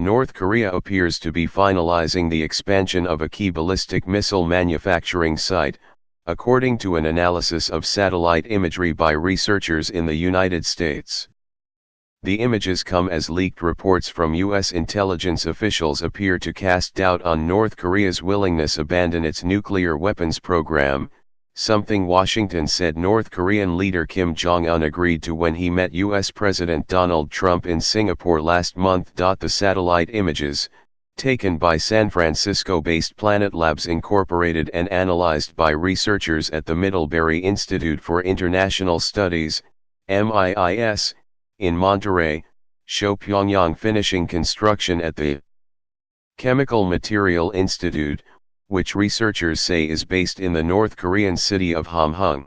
North Korea appears to be finalizing the expansion of a key ballistic missile manufacturing site, according to an analysis of satellite imagery by researchers in the United States. The images come as leaked reports from U.S. intelligence officials appear to cast doubt on North Korea's willingness to abandon its nuclear weapons program, something Washington said North Korean leader Kim Jong Un agreed to when he met U.S. President Donald Trump in Singapore last month. The satellite images, taken by San Francisco-based Planet Labs Incorporated and analyzed by researchers at the Middlebury Institute for International Studies, MIIS, in Monterey, show Pyongyang finishing construction at the Chemical Material Institute, which researchers say is based in the North Korean city of Hamhung.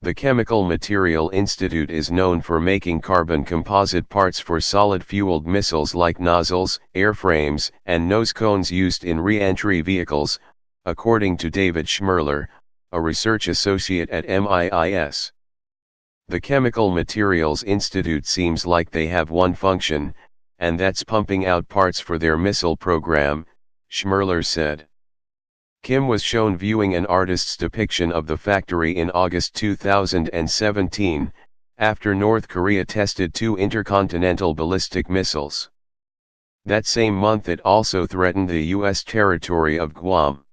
The Chemical Material Institute is known for making carbon composite parts for solid-fueled missiles like nozzles, airframes, and nose cones used in re-entry vehicles, according to David Schmerler, a research associate at MIIS. The Chemical Materials Institute seems like they have one function, and that's pumping out parts for their missile program, Schmerler said. Kim was shown viewing an artist's depiction of the factory in August 2017, after North Korea tested 2 intercontinental ballistic missiles. That same month it also threatened the U.S. territory of Guam.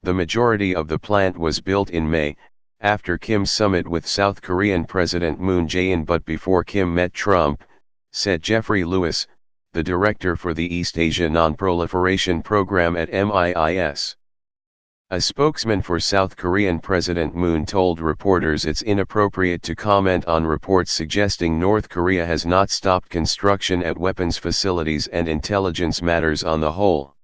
The majority of the plant was built in May, after Kim's summit with South Korean President Moon Jae-in but before Kim met Trump, said Jeffrey Lewis, the director for the East Asia Non-Proliferation Program at MIIS. A spokesman for South Korean President Moon told reporters it's inappropriate to comment on reports suggesting North Korea has not stopped construction at weapons facilities and intelligence matters on the whole.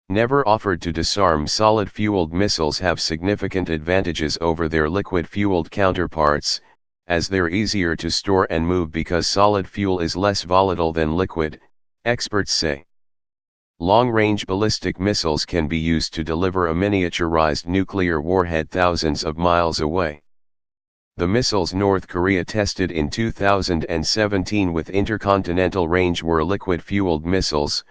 Never offered to disarm solid-fueled missiles have significant advantages over their liquid-fueled counterparts, as they're easier to store and move because solid fuel is less volatile than liquid, experts say. Long-range ballistic missiles can be used to deliver a miniaturized nuclear warhead thousands of miles away. The missiles North Korea tested in 2017 with intercontinental range were liquid-fueled missiles,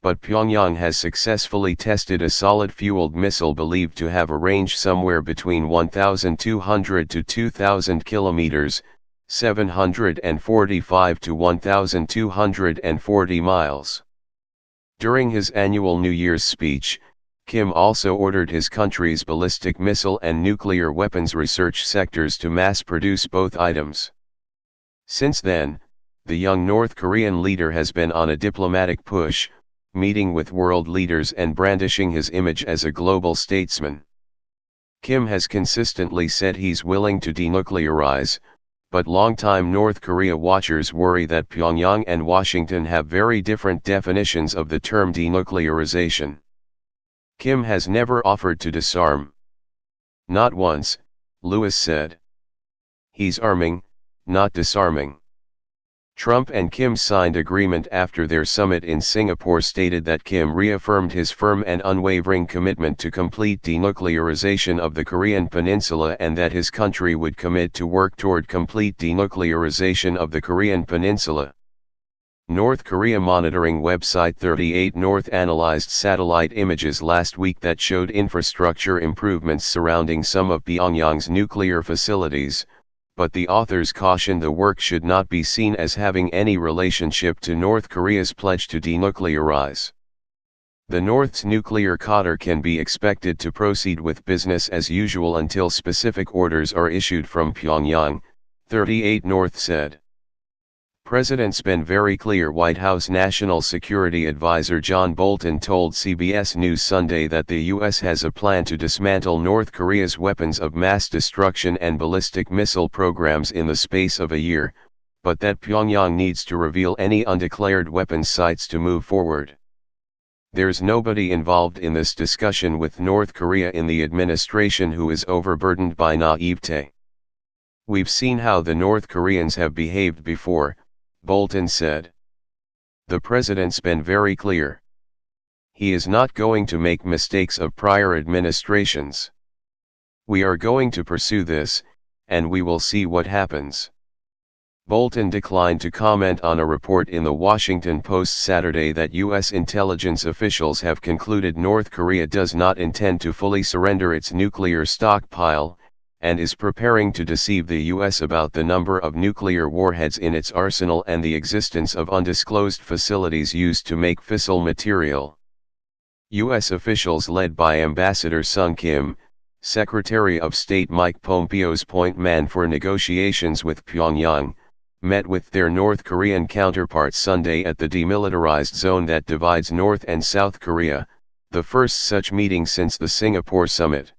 but Pyongyang has successfully tested a solid-fueled missile believed to have a range somewhere between 1,200 to 2,000 kilometers, 745 to 1,240 miles. During his annual New Year's speech, Kim also ordered his country's ballistic missile and nuclear weapons research sectors to mass-produce both items. Since then, the young North Korean leader has been on a diplomatic push, meeting with world leaders and brandishing his image as a global statesman. Kim has consistently said he's willing to denuclearize, but longtime North Korea watchers worry that Pyongyang and Washington have very different definitions of the term denuclearization. Kim has never offered to disarm. Not once, Lewis said. He's arming, not disarming. Trump and Kim signed agreement after their summit in Singapore stated that Kim reaffirmed his firm and unwavering commitment to complete denuclearization of the Korean Peninsula and that his country would commit to work toward complete denuclearization of the Korean Peninsula. North Korea monitoring website 38 North analyzed satellite images last week that showed infrastructure improvements surrounding some of Pyongyang's nuclear facilities, but the authors cautioned the work should not be seen as having any relationship to North Korea's pledge to denuclearize. The North's nuclear cadre can be expected to proceed with business as usual until specific orders are issued from Pyongyang, 38 North said. President's been very clear. White House National Security Advisor John Bolton told CBS News Sunday that the U.S. has a plan to dismantle North Korea's weapons of mass destruction and ballistic missile programs in the space of a year, but that Pyongyang needs to reveal any undeclared weapons sites to move forward. There's nobody involved in this discussion with North Korea in the administration who is overburdened by naivete. We've seen how the North Koreans have behaved before, Bolton said. The president's been very clear. He is not going to make mistakes of prior administrations. We are going to pursue this, and we will see what happens. Bolton declined to comment on a report in the Washington Post Saturday that U.S. intelligence officials have concluded North Korea does not intend to fully surrender its nuclear stockpile, and is preparing to deceive the U.S. about the number of nuclear warheads in its arsenal and the existence of undisclosed facilities used to make fissile material. U.S. officials led by Ambassador Sung Kim, Secretary of State Mike Pompeo's point man for negotiations with Pyongyang, met with their North Korean counterparts Sunday at the demilitarized zone that divides North and South Korea, the first such meeting since the Singapore summit.